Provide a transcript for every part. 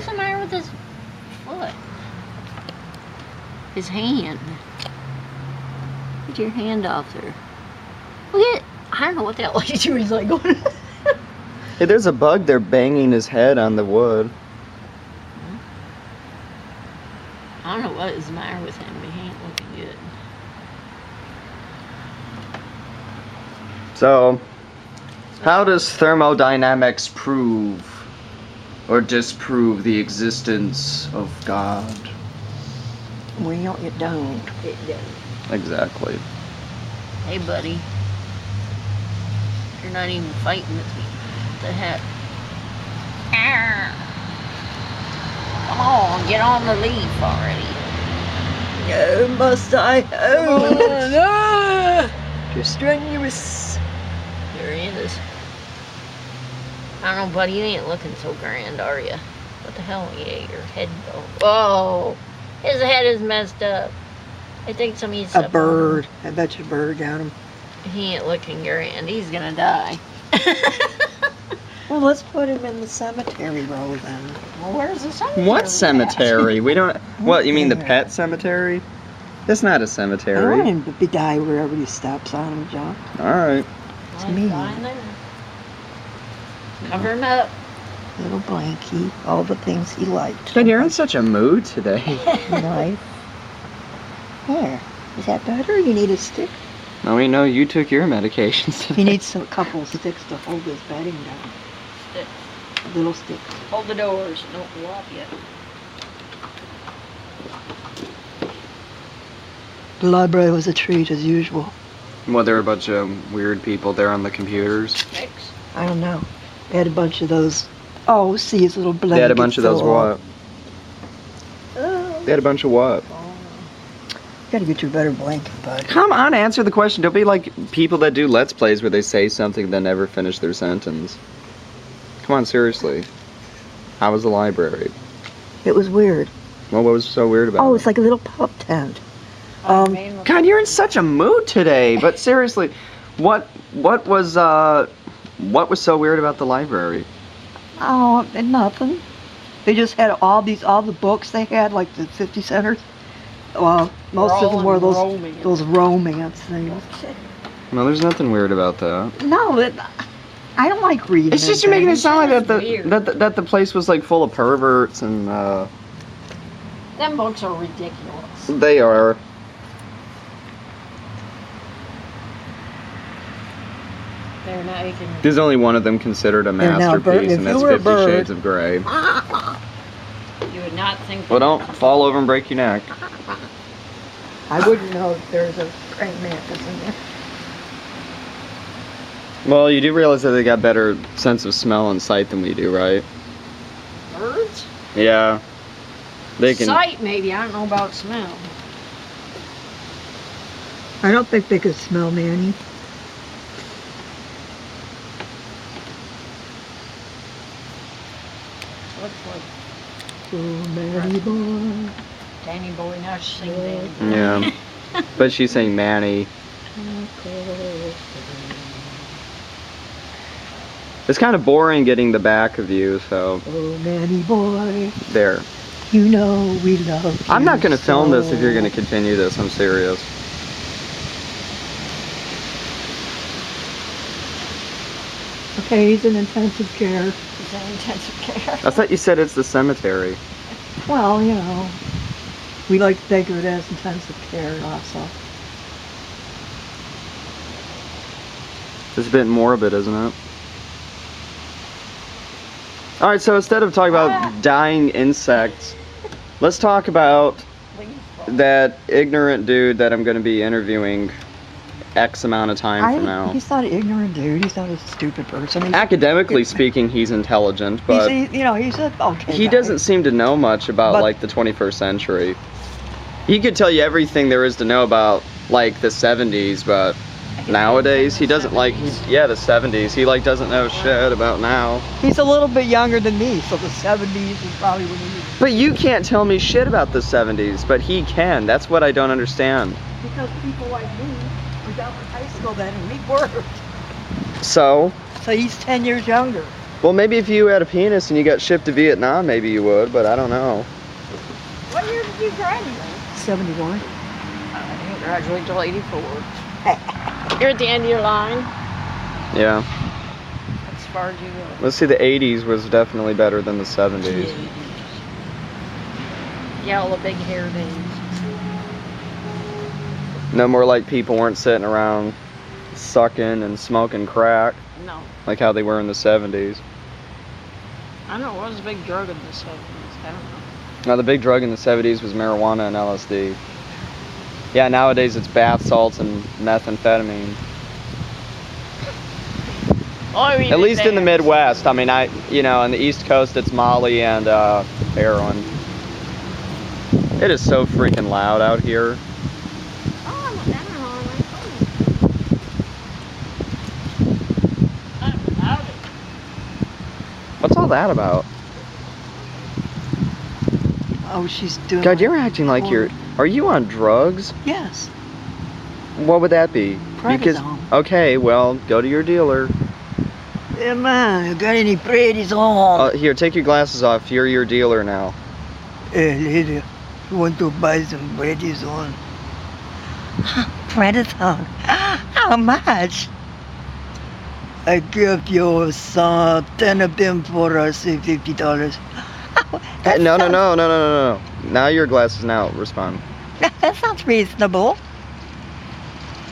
What's the matter with his foot? His hand. Get your hand off there. Look at, I don't know what that was. He's like going. Hey, there's a bug there banging his head on the wood. I don't know what is the matter with him, but he ain't looking good. So, how does thermodynamics prove or disprove the existence of God? Well, it don't. It does. Exactly. Hey, buddy. You're not even fighting with me. What the heck? Arr. Come on, get on the leaf already. No, must I? Oh, No! too strenuous. There he is. I don't know, buddy, you ain't looking so grand, are you? What the hell? Yeah, your head though. Whoa! His head is messed up. I think somebody A bird. I bet you a bird got him. He ain't looking grand. He's gonna die. Well, let's put him in the cemetery row then. Well, where's the cemetery? What cemetery? We don't. What, you mean the there. pet cemetery? That's not a I don't cemetery. want him to be die wherever he steps on him, John. Alright. It's me. Fine there. Cover him up. Little blankie, all the things he liked. God, you're in such a mood today. Knife. There. Is that better? You need a stick? No, we know you took your medications He today. needs a couple of sticks to hold his bedding down. Stick. A little stick. Hold the doors. Don't go up yet. The library was a treat as usual. Well, there were a bunch of weird people there on the computers. Mix. I don't know. They had a bunch of those. Oh, see his little blanket. They had a bunch of those what? Oh. They had a bunch of what? Gotta get you a better blanket, bud. Come on, answer the question. Don't be like people that do Let's Plays where they say something then never finish their sentence. Come on, seriously. How was the library? It was weird. Well, what was so weird about Oh, it? it's like a little pub tent. God, you're in such a mood today. But seriously, what was so weird about the library? Oh, and nothing. They just had all the books they had, like the 50 centers. Well, most of them were those romance things. No, there's nothing weird about that. No, I don't like reading. It's just you're making it sound like Weird. that the place was like full of perverts and Them books are ridiculous. they are. They're not making. There's only one of them considered a And now, Bert, masterpiece, if and you that's were a 50 bird- Shades of Grey. You would not think. Well, don't fall over and break your neck. I wouldn't know if there's a praying mantis in there. Well, you do realize that they got better sense of smell and sight than we do, right? Birds? Yeah. They can. Sight, maybe. I don't know about smell. I don't think they could smell Manny. Looks like Oh, Manny boy. Danny Boy. Now she's singing Danny Boy. Yeah. But she's saying Manny. It's kind of boring getting the back of you, so Oh, Manny boy. there. You know we love you. I'm not going to film this so. if you're going to continue this. I'm serious. Okay, he's in intensive care. He's in intensive care. I thought you said it's the cemetery. Well, you know, we like to think of it as intensive care also. It's a bit morbid, isn't it? Alright, so instead of talking about dying insects, let's talk about that ignorant dude that I'm going to be interviewing X amount of time from now. He's not an ignorant dude. He's not a stupid person. He's, Academically speaking, he's intelligent, but he's a okay he guy. doesn't seem to know much about But- like the 21st century. He could tell you everything there is to know about like the 70s, but nowadays he doesn't like the 70s. He like doesn't know shit about now. He's a little bit younger than me, so the 70s is probably when he was. But you can't tell me shit about the 70s, but he can. That's what I don't understand. Because people like me were down in high school then, and we weren't. So, So he's 10 years younger. Well, maybe if you had a penis and you got shipped to Vietnam, maybe you would, but I don't know. What year did you graduate? 71. I didn't graduate till 84. You're at the end of your line. Yeah. As far as you go. Let's see, the 80s was definitely better than the 70s. Yeah, all the big hair days. No more like people weren't sitting around sucking and smoking crack No. like how they were in the 70s. I don't know, what was the big drug in the 70s? I don't know. Now, the big drug in the 70s was marijuana and LSD. Yeah, nowadays it's bath salts and methamphetamine. At least in the Midwest. I mean, on the East Coast it's Molly and heroin. It is so freaking loud out here. What's all that about? Oh, she's doing. God, you're acting like you're. Are you on drugs? Yes. What would that be? Prednisone. Okay, well, go to your dealer. Hey man, you got any prednisone? Here, take your glasses off. You're your dealer now. Hey lady, you want to buy some prednisone? Prednisone? How much? I give you some 10 of them for say $50. No. Now your glasses now. Respond. That sounds reasonable.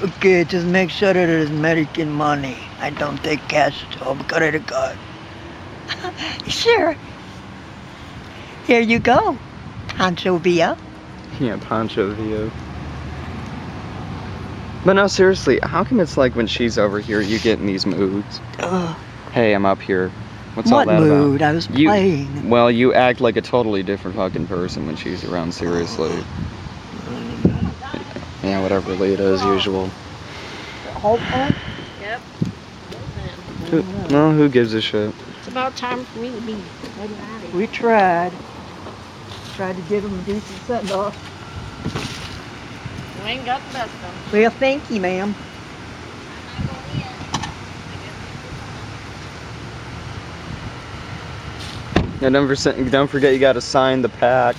Okay, just make sure that it is American money. I don't take cash or credit card. Sure. Here you go, Pancho Villa. Yeah, Pancho Villa. But no, seriously, how come it's like when she's over here, you get in these moods? Hey, I'm up here. What's all What that mood? about? I was playing. Well, you act like a totally different fucking person when she's around, seriously. Yeah, whatever, Lita, as usual. Yep. No, who gives a shit? It's about time for me to be letting out of here. We tried. Tried to give him a decent send-off. We ain't got the best of them. Well, thank you, ma'am. Now, don't forget you gotta sign the pack.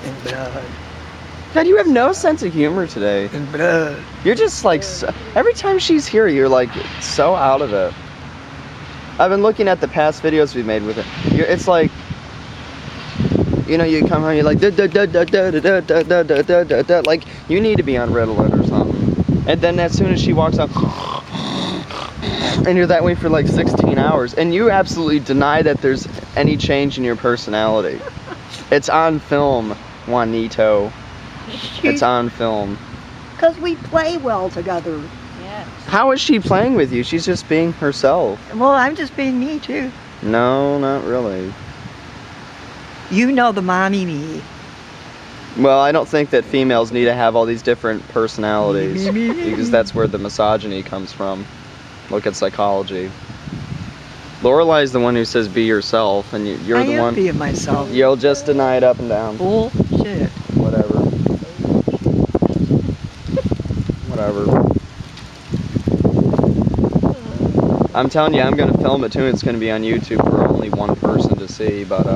And blood. God, you have no sense of humor today. And blood. You're just like, every time she's here, you're like so out of it. I've been looking at the past videos we've made with it. It's like, you come home, you're like, like, you need to be on Ritalin or something. And then as soon as she walks out, and you're that way for like 16 hours, and you absolutely deny that there's any change in your personality. It's on film, Juanito. It's on film. Because we play well together. Yes. How is she playing with you? She's just being herself. Well, I'm just being me, too. No, not really. You know the mommy me. Well, I don't think that females need to have all these different personalities, because that's where the misogyny comes from. Look at psychology. Lorelai's the one who says be yourself, and you're the one. I am being myself. You'll just deny it up and down. Bullshit. Whatever. Whatever. I'm telling you, I'm gonna film it too. It's gonna be on YouTube for only one person to see, but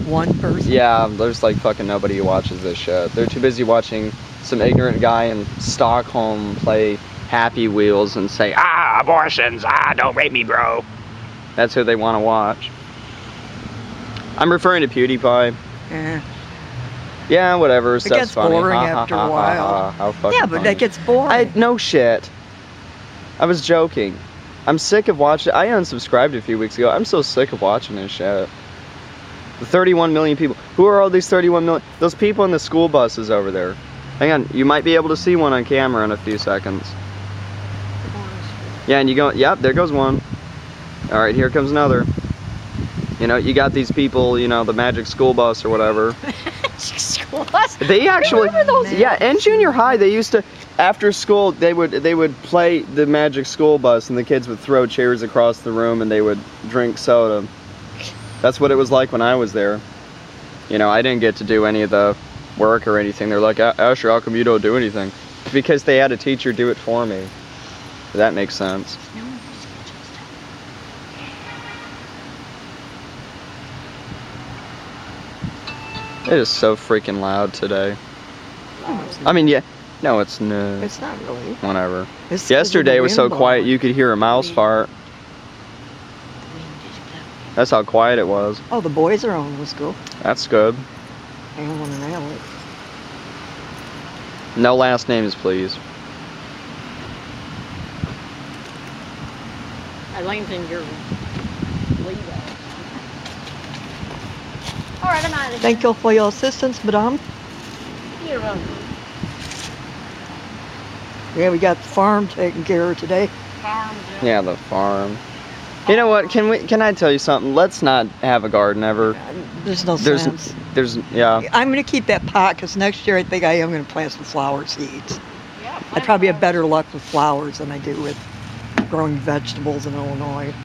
One person. yeah, there's like fucking nobody who watches this shit. They're too busy watching some ignorant guy in Stockholm play Happy Wheels and say, abortions, don't rape me, bro. That's who they want to watch. I'm referring to PewDiePie. Yeah. Yeah, whatever. Stuff's gets funny. boring after a while. How fucking Yeah, but funny. that gets boring. No shit. I was joking. I'm sick of watching. I unsubscribed a few weeks ago. I'm so sick of watching this shit. The 31 million people. Who are all these 31 million? Those people in the school buses over there. Hang on. You might be able to see one on camera in a few seconds. Yeah, and you go. Yep, there goes one. All right, here comes another. You got these people. The Magic School Bus or whatever. School bus? They actually, yeah, in junior high they used to, after school they would play the Magic School Bus, and the kids would throw chairs across the room and they would drink soda. That's what it was like when I was there. I didn't get to do any of the work or anything. They're like, Asher, how come you don't do anything? Because they had a teacher do it for me. That makes sense. It is so freaking loud today. I mean, yeah. No, it's no. It's not really. Whatever. It's Yesterday was so wind quiet blowing. you could hear a mouse fart. That's how quiet it was. Oh, the boys are home from school. That's good. Alan and Alex. No last names, please. I lengthened your lead out. All right, I'm out of here. Thank you for your assistance, madame. You're welcome. Yeah, we got the farm taken care of today. Farms. Yeah, the farm. You know what? Can I tell you something? Let's not have a garden ever. There's no There's- sense. Yeah. I'm going to keep that pot because next year I think I am going to plant some flower seeds. Yeah, I probably have better luck with flowers than I do with growing vegetables in Illinois.